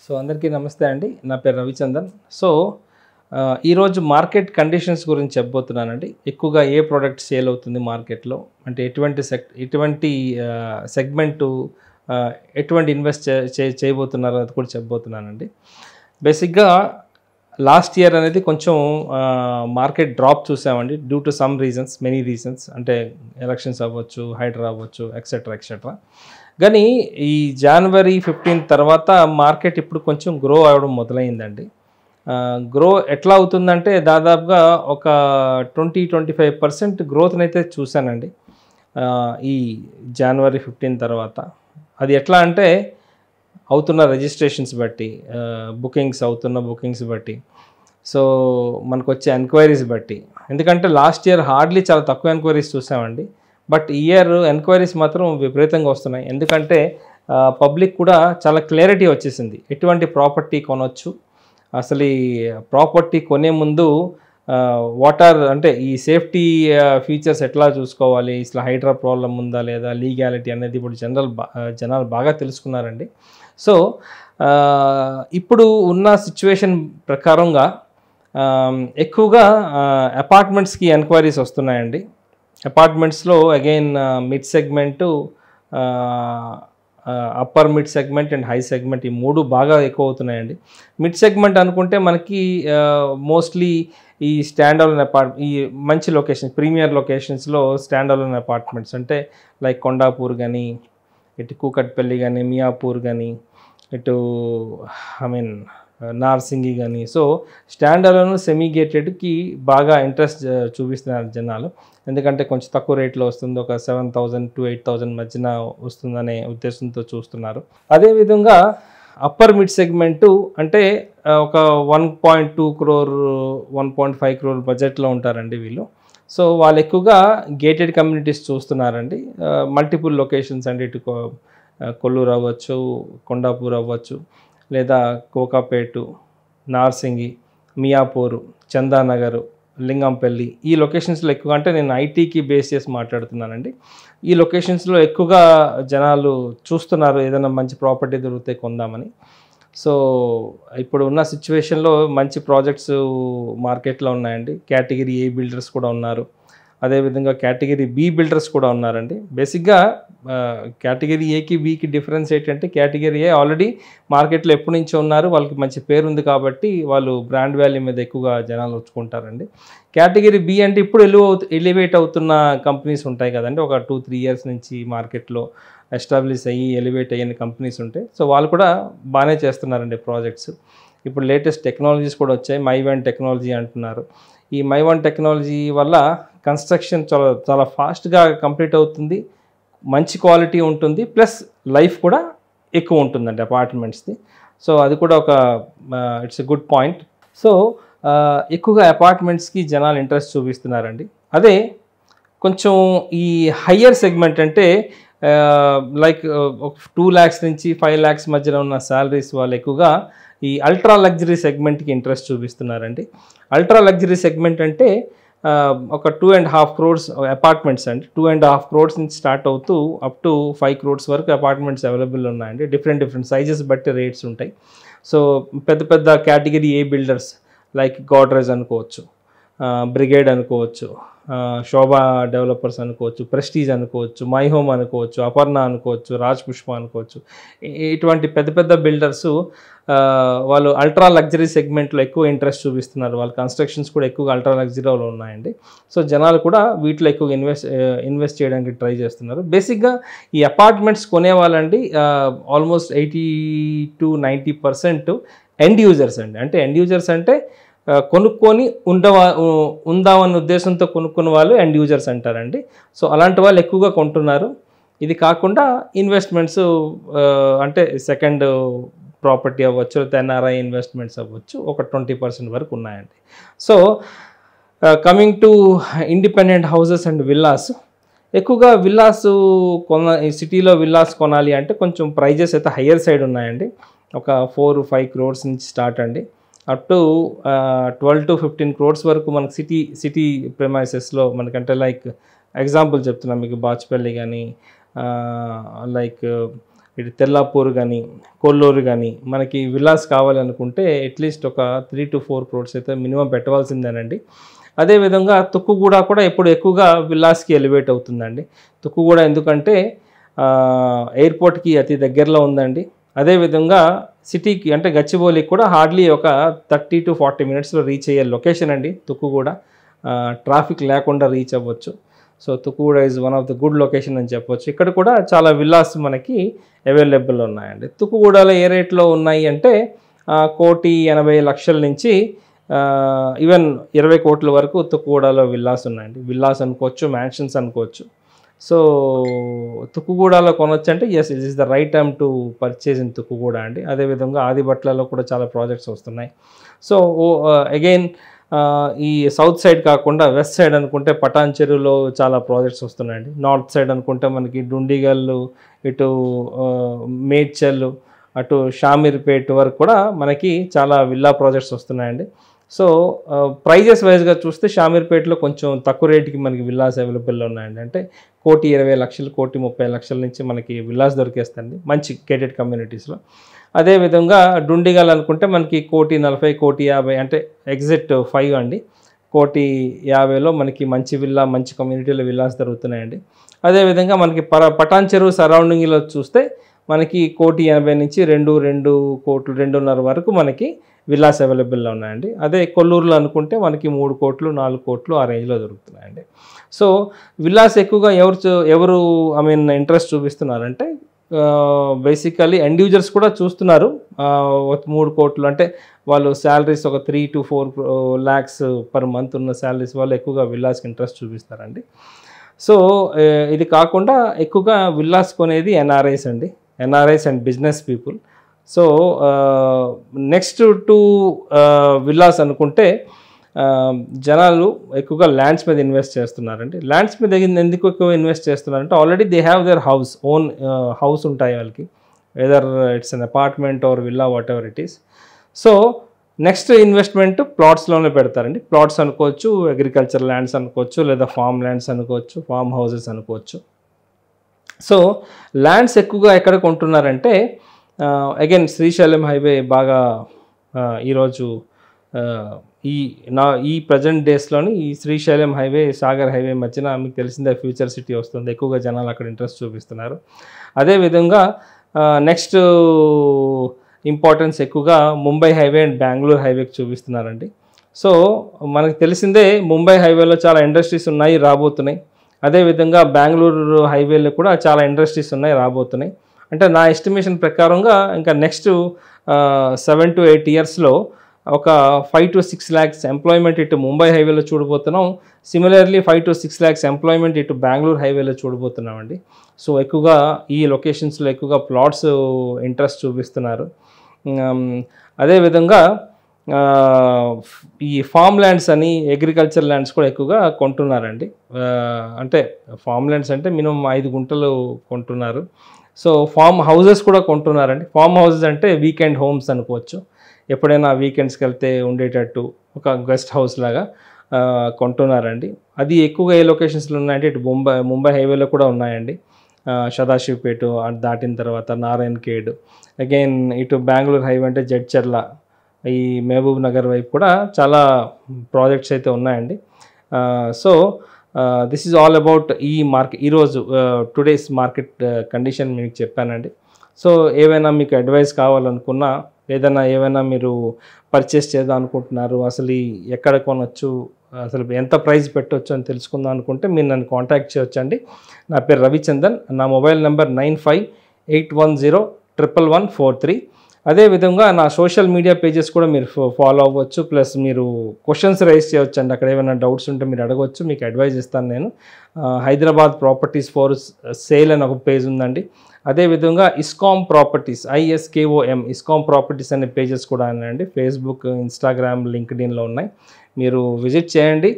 So అందరికీ నమస్తే అండి. నా పేరు రవిచందన్. సో ఈరోజు మార్కెట్ కండిషన్స్ గురించి చెప్పబోతున్నానండి. ఎక్కువగా ఏ ప్రోడక్ట్ సేల్ అవుతుంది మార్కెట్లో, అంటే ఎటువంటి సెగ్మెంటు ఎటువంటి ఇన్వెస్ట్ చేయబోతున్నారో అది కూడా చెప్పబోతున్నానండి. బేసిక్గా లాస్ట్ ఇయర్ అనేది కొంచెం మార్కెట్ డ్రాప్ చూసామండి due to some reasons, many reasons. అంటే ఎలక్షన్స్ అవ్వచ్చు, హైడ్రా అవ్వచ్చు, ఎక్సెట్రా ఎక్సెట్రా. కానీ ఈ జనవరి 15 తర్వాత మార్కెట్ ఇప్పుడు కొంచెం గ్రో అవ్వడం మొదలైందండి. గ్రో ఎట్లా అవుతుందంటే దాదాపుగా ఒక 20-25% గ్రోత్ని అయితే చూశానండి ఈ జనవరి 15 తర్వాత. అది ఎట్లా అంటే అవుతున్న రిజిస్ట్రేషన్స్ బట్టి, బుకింగ్స్ బట్టి, సో మనకు వచ్చే ఎంక్వైరీస్ బట్టి. ఎందుకంటే లాస్ట్ ఇయర్ హార్డ్లీ చాలా తక్కువ ఎంక్వైరీస్ చూసామండి. బట్ ఈ ఇయర్ ఎంక్వైరీస్ మాత్రం విపరీతంగా వస్తున్నాయి. ఎందుకంటే పబ్లిక్ కూడా చాలా క్లారిటీ వచ్చేసింది. ఎటువంటి ప్రాపర్టీ కొనవచ్చు, అసలు ఈ ప్రాపర్టీ కొనే ముందు అంటే ఈ సేఫ్టీ ఫీచర్స్ ఎట్లా చూసుకోవాలి, అసలు హైడ్రా ప్రాబ్లం ఉందా లేదా, లీగాలిటీ అనేది ఇప్పుడు జనాలు బాగా తెలుసుకున్నారండి. సో ఇప్పుడు ఉన్న సిచ్యువేషన్ ప్రకారంగా ఎక్కువగా అపార్ట్మెంట్స్కి ఎంక్వైరీస్ వస్తున్నాయండి. అపార్ట్మెంట్స్లో again mid segment, upper mid segment and high segment, ఈ మూడు బాగా ఎక్కువ అవుతున్నాయండి. మిడ్ సెగ్మెంట్ అనుకుంటే మనకి మోస్ట్లీ ఈ ఈ మంచి లొకేషన్, ప్రీమియర్ లొకేషన్స్లో స్టాండర్లోన్ అపార్ట్మెంట్స్, అంటే లైక్ కొండాపూర్ కానీ, ఇటు కూకట్పల్లి కానీ, మియాపూర్ కానీ, ఇటు నార్సింగి కానీ. సో స్టాండర్లోన్ సెమీ గేటెడ్కి బాగా ఇంట్రెస్ట్ చూపిస్తున్నారు జనాలు. ఎందుకంటే కొంచెం తక్కువ రేట్లో వస్తుంది, ఒక 7,000 to 8,000 మధ్యన వస్తుందనే ఉద్దేశంతో చూస్తున్నారు. అదేవిధంగా అప్పర్ మిడ్ సెగ్మెంటు అంటే ఒక 1.2 crore 1.5 crore బడ్జెట్లో ఉంటారండి వీళ్ళు. సో వాళ్ళు ఎక్కువగా గేటెడ్ కమ్యూనిటీస్ చూస్తున్నారండి. మల్టిపుల్ లొకేషన్స్ అండి, ఇటు కొల్లూరు అవ్వచ్చు, కొండాపూర్ అవ్వచ్చు, లేదా కోకాపేటు, నార్సింగి, మియాపూరు, చందానగరు, లింగంపల్లి, ఈ లొకేషన్స్లో ఎక్కువగా, అంటే నేను ఐటీకి బేస్ చేసి మాట్లాడుతున్నానండి. ఈ లొకేషన్స్లో ఎక్కువగా జనాలు చూస్తున్నారు ఏదైనా మంచి ప్రాపర్టీ దొరికితే కొందామని. సో ఇప్పుడు ఉన్న సిచ్యువేషన్లో మంచి ప్రాజెక్ట్స్ మార్కెట్లో ఉన్నాయండి. కేటగిరీ ఏ బిల్డర్స్ కూడా ఉన్నారు, అదేవిధంగా కేటగిరీ బి బిల్డర్స్ కూడా ఉన్నారండి. బేసిక్గా కేటగిరీ ఏకి బికి డిఫరెన్స్ ఏంటంటే, కేటగిరీ ఏ ఆల్రెడీ మార్కెట్లో ఎప్పటి నుంచో ఉన్నారు, వాళ్ళకి మంచి పేరు ఉంది కాబట్టి వాళ్ళు బ్రాండ్ వాల్యూ మీద ఎక్కువగా జనాలు వచ్చుకుంటారండి. కేటగిరీ బి అంటే ఇప్పుడు ఎలివేట్ అవుతున్న కంపెనీస్ ఉంటాయి కదండి, ఒక 2-3 years నుంచి మార్కెట్లో ఎస్టాబ్లిష్ అయ్యి ఎలివేట్ అయిన కంపెనీస్ ఉంటాయి. సో వాళ్ళు కూడా బాగానే చేస్తున్నారండి ప్రాజెక్ట్స్. ఇప్పుడు లేటెస్ట్ టెక్నాలజీస్ కూడా వచ్చాయి, మై1 టెక్నాలజీ అంటున్నారు. ఈ మై1 టెక్నాలజీ వల్ల కన్స్ట్రక్షన్ చాలా ఫాస్ట్గా కంప్లీట్ అవుతుంది, మంచి క్వాలిటీ ఉంటుంది, ప్లస్ లైఫ్ కూడా ఎక్కువ ఉంటుందండి అపార్ట్మెంట్స్ది. సో అది కూడా ఒక it's a good point. So ఎక్కువగా అపార్ట్మెంట్స్కి జనాలు ఇంట్రెస్ట్ చూపిస్తున్నారండి. అదే కొంచెం ఈ హయ్యర్ సెగ్మెంట్ అంటే లైక్ 2 lakhs నుంచి 5 lakhs మధ్యలో ఉన్న శాలరీస్ వాళ్ళు ఎక్కువగా ఈ అల్ట్రా లగ్జరీ సెగ్మెంట్కి ఇంట్రెస్ట్ చూపిస్తున్నారండి. అల్ట్రా లగ్జరీ సెగ్మెంట్ అంటే ఒక 2.5 crores అపార్ట్మెంట్స్ అండి. 2.5 crores నుంచి స్టార్ట్ అవుతూ అప్ టు 5 crores వరకు అపార్ట్మెంట్స్ అవైలబుల్ ఉన్నాయండి. డిఫరెంట్ సైజెస్ బట్టి రేట్స్ ఉంటాయి. సో పెద్ద category A builders like Godrej అనుకోవచ్చు, బ్రిగేడ్ అనుకోవచ్చు, శోభా డెవలపర్స్ అనుకోవచ్చు, ప్రెస్టీజ్ అనుకోవచ్చు, మై హోమ్ అనుకోవచ్చు, అపర్ణ అనుకోవచ్చు, రాజ్ పుష్ప అనుకోవచ్చు. ఇటువంటి పెద్ద బిల్డర్స్ వాళ్ళు అల్ట్రా లగ్జరీ సెగ్మెంట్లో ఎక్కువ ఇంట్రెస్ట్ చూపిస్తున్నారు. వాళ్ళ కన్స్ట్రక్షన్స్ కూడా ఎక్కువగా అల్ట్రా లగ్జరీలో ఉన్నాయండి. సో జనాలు కూడా వీటిలో ఎక్కువ ఇన్వెస్ట్ చేయడానికి ట్రై చేస్తున్నారు. బేసిక్గా ఈ అపార్ట్మెంట్స్ కొనేవాళ్ళండి ఆల్మోస్ట్ 80-90% ఎండ్ యూజర్స్ అండి. అంటే ఎండ్ యూజర్స్ అంటే కొనుక్కొని ఉందామన్న ఉద్దేశంతో కొనుక్కున్న వాళ్ళు ఎండ్ యూజర్స్ అంటారండి. సో అలాంటి వాళ్ళు ఎక్కువగా కొంటున్నారు. ఇది కాకుండా ఇన్వెస్ట్మెంట్స్ అంటే సెకండ్ ప్రాపర్టీ అవ్వచ్చు, ఎన్ఆర్ఐ ఇన్వెస్ట్మెంట్స్ అవ్వచ్చు, ఒక 20% వరకు ఉన్నాయండి. So coming to independent houses and villas, ఎక్కువగా విల్లాస్ ఈ సిటీలో విల్లాస్ కొనాలి అంటే కొంచెం ప్రైజెస్ అయితే హయ్యర్ సైడ్ ఉన్నాయండి. ఒక 4-5 crores నుంచి స్టార్ట్ అండి, అప్ టు 12-15 crores వరకు మనకు సిటీ ప్రెమైసెస్లో మనకంటే, లైక్ ఎగ్జాంపుల్ చెప్తున్నాం మీకు, బాచ్పల్లి కానీ, లైక్ ఇటు తెల్లాపూర్ కానీ కొల్లూరు కానీ మనకి విల్లాస్ కావాలనుకుంటే అట్లీస్ట్ ఒక 3 to 4 crores అయితే మినిమం పెట్టవలసిందేనండి. అదేవిధంగా తుక్కుగూడ కూడా ఇప్పుడు ఎక్కువగా విల్లాస్కి ఎలివేట్ అవుతుందండి. తుక్కుగూడ ఎందుకంటే ఎయిర్పోర్ట్కి అతి దగ్గరలో ఉందండి. అదేవిధంగా సిటీకి అంటే గచ్చిబౌలికి కూడా హార్డ్లీ ఒక 30 to 40 minutesలో రీచ్ అయ్యే లొకేషన్ అండి తుక్కుగూడ. ట్రాఫిక్ లేకుండా రీచ్ అవ్వచ్చు. So Tukkuguda is one of the good location అని చెప్పొచ్చు. ఇక్కడ కూడా చాలా విల్లాస్ మనకి అవైలబుల్ ఉన్నాయండి. తుక్కుగూడలో ఏ రేట్లో ఉన్నాయి అంటే 1,80,00,000 నుంచి ఈవెన్ 20 కోట్ల వరకు తుక్కుగూడలో విల్లాస్ ఉన్నాయండి. విల్లాస్ అనుకోవచ్చు, మ్యాన్షన్స్ అనుకోవచ్చు. సో తుక్కుగూడలో కొనొచ్చు అంటే yes it is the right time to purchase in Tukkuguda అండి. అదేవిధంగా ఆదిబట్లలో కూడా చాలా ప్రాజెక్ట్స్ వస్తున్నాయి. సో అగైన్ ఈ సౌత్ సైడ్ కాకుండా వెస్ట్ సైడ్ అనుకుంటే పటాన్ చెరువులో చాలా ప్రాజెక్ట్స్ వస్తున్నాయండి. నార్త్ సైడ్ అనుకుంటే మనకి డుండిగల్లు, ఇటు మేడ్చల్, అటు షామీర్పేట్ వరకు కూడా మనకి చాలా విల్లా ప్రాజెక్ట్స్ వస్తున్నాయండి. సో ప్రైజెస్ వైజ్గా చూస్తే షామీర్పేటలో కొంచెం తక్కువ రేటుకి మనకి విల్లాస్ అవైలబుల్లో ఉన్నాయండి. అంటే 1,20,00,000, 1,30,00,000 నుంచి మనకి విల్లాస్ దొరికేస్తాయండి మంచి గేటెడ్ కమ్యూనిటీస్లో. అదేవిధంగా డుండిగల్ అనుకుంటే మనకి 1,40,00,000, 1,50,00,000 అంటే ఎగ్జిట్ 5 అండి. 1,50,00,000లో మనకి మంచి విల్లా, మంచి కమ్యూనిటీలో విల్లాస్ దొరుకుతున్నాయండి. అదేవిధంగా మనకి పటాన్ చెరువు సరౌండింగ్లో చూస్తే మనకి 1,80,00,000 నుంచి 2 కోట్లు, 2.5 వరకు మనకి విల్లాస్ అవైలబుల్లో ఉన్నాయండి. అదే కొల్లూరులో అనుకుంటే మనకి 3 కోట్లు, 4 కోట్లు ఆ రేంజ్లో దొరుకుతున్నాయండి. సో విల్లాస్ ఎక్కువగా ఎవరు ఇంట్రెస్ట్ చూపిస్తున్నారంటే బేసికలీ ఎండ్ యూజర్స్ కూడా చూస్తున్నారు. 3 కోట్లు అంటే వాళ్ళు శాలరీస్ ఒక 3 to 4 lakhs పర్ మంత్ ఉన్న శాలరీస్ వాళ్ళు ఎక్కువగా విల్లాస్కి ఇంట్రెస్ట్ చూపిస్తారండి. సో ఇది కాకుండా ఎక్కువగా విల్లాస్ కొనేది ఎన్ఆర్ఐస్ అండి. NRIs and business people. So next to villas అనుకుంటే జనాలు ఎక్కువగా ల్యాండ్స్ మీద ఇన్వెస్ట్ చేస్తున్నారండి. ల్యాండ్స్ మీద ఎందుకు ఎక్కువ ఇన్వెస్ట్ చేస్తున్నారంటే already they have their own house ఉంటాయి వాళ్ళకి, whether it's an apartment or villa whatever it is. So next investment ప్లాట్స్లోనే పెడతారండి. ప్లాట్స్ అనుకోవచ్చు, అగ్రికల్చర్ ల్యాండ్స్ అనుకోవచ్చు, లేదా ఫామ్ ల్యాండ్స్ అనుకోవచ్చు, ఫామ్ హౌసెస్ అనుకోవచ్చు. సో ల్యాండ్స్ ఎక్కువగా ఎక్కడ కొంటున్నారంటే అగైన్ శ్రీశైలం హైవే బాగా ఈరోజు ఈ ప్రజెంట్ డేస్లోని ఈ శ్రీశైలం హైవే, సాగర్ హైవే మధ్యన మీకు తెలిసిందే ఫ్యూచర్ సిటీ వస్తుంది. ఎక్కువగా జనాలు అక్కడ ఇంట్రెస్ట్ చూపిస్తున్నారు. అదేవిధంగా నెక్స్ట్ ఇంపార్టెన్స్ ఎక్కువగా ముంబై హైవే అండ్ బెంగళూరు హైవేకి చూపిస్తున్నారండి. సో మనకు తెలిసిందే ముంబై హైవేలో చాలా ఇండస్ట్రీస్ ఉన్నాయి, రాబోతున్నాయి. అదేవిధంగా బెంగళూరు హైవేలో కూడా చాలా ఇండస్ట్రీస్ ఉన్నాయి, రాబోతున్నాయి. అంటే నా ఎస్టిమేషన్ ప్రకారంగా ఇంకా నెక్స్ట్ 7 to 8 yearsలో ఒక 5 to 6 lakhs ఎంప్లాయ్మెంట్ ఇటు ముంబై హైవేలో చూడబోతున్నాం. సిమిలర్లీ 5 to 6 lakhs ఎంప్లాయ్మెంట్ ఇటు బెంగళూరు హైవేలో చూడబోతున్నామండి. సో ఎక్కువగా ఈ లొకేషన్స్లో ఎక్కువగా ప్లాట్స్ ఇంట్రెస్ట్ చూపిస్తున్నారు. అదేవిధంగా ఈ ఫామ్ ల్యాండ్స్ అని అగ్రికల్చర్ ల్యాండ్స్ కూడా ఎక్కువగా కొంటున్నారండి. అంటే ఫామ్ ల్యాండ్స్ అంటే మినిమం 5 గుంటలు కొంటున్నారు. సో ఫామ్ హౌసెస్ కూడా కొంటున్నారండి. ఫామ్ హౌసెస్ అంటే వీకెండ్ హోమ్స్ అనుకోవచ్చు. ఎప్పుడైనా వీకెండ్స్కి వెళ్తే ఉండేటట్టు ఒక గెస్ట్ హౌస్ లాగా కొంటున్నారండి. అది ఎక్కువగా ఏ లొకేషన్స్లో ఉన్నాయంటే ఇటు ముంబై హైవేలో కూడా ఉన్నాయండి. సదాశివపేట దాటిన తర్వాత నారాయణ్ ఖేడ్, అగైన్ ఇటు బెంగళూరు హైవే అంటే జడ్చర్ల, ఈ మహబూబ్ నగర్ వైపు కూడా చాలా ప్రాజెక్ట్స్ అయితే ఉన్నాయండి. So this is all about ఈ మార్కెట్. ఈరోజు టుడేస్ మార్కెట్ కండిషన్ మీకు చెప్పానండి. సో ఏవైనా మీకు అడ్వైస్ కావాలనుకున్నా, ఏవైనా మీరు పర్చేస్ చేద్దాం అనుకుంటున్నారు, అసలు ఎక్కడ కొనొచ్చు, అసలు ఎంత ప్రైస్ పెట్టవచ్చు అని తెలుసుకుందాం అనుకుంటే మీరు నన్ను కాంటాక్ట్ చేయొచ్చండి. నా పేరు రవిచందన్. నా మొబైల్ నెంబర్ 9581011143. అదేవిధంగా నా సోషల్ మీడియా పేజెస్ కూడా మీరు ఫాలో అవ్వచ్చు. ప్లస్ మీరు క్వశ్చన్స్ రైజ్ చేయవచ్చు అండి. అక్కడ ఏమైనా డౌట్స్ ఉంటే మీరు అడగవచ్చు, మీకు అడ్వైజ్ ఇస్తాను నేను. హైదరాబాద్ ప్రాపర్టీస్ ఫర్ సేల్ అని ఒక పేజ్ ఉందండి. అదేవిధంగా ఇస్కామ్ ప్రాపర్టీస్, ISKOM ఇస్కామ్ ప్రాపర్టీస్ అనే పేజెస్ కూడా ఉన్నాయండి. ఫేస్బుక్, ఇన్స్టాగ్రామ్, లింక్డ్ఇన్లో ఉన్నాయి. మీరు విజిట్ చేయండి.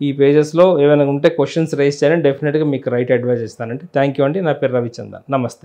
ఈ పేజెస్లో ఏమైనా ఉంటే క్వశ్చన్స్ రైజ్ చేయండి, డెఫినెట్గా మీకు రైట్ అడ్వైజ్ ఇస్తానండి. థ్యాంక్ యూ అండి. నా పేరు రవిచందన్. నమస్తే.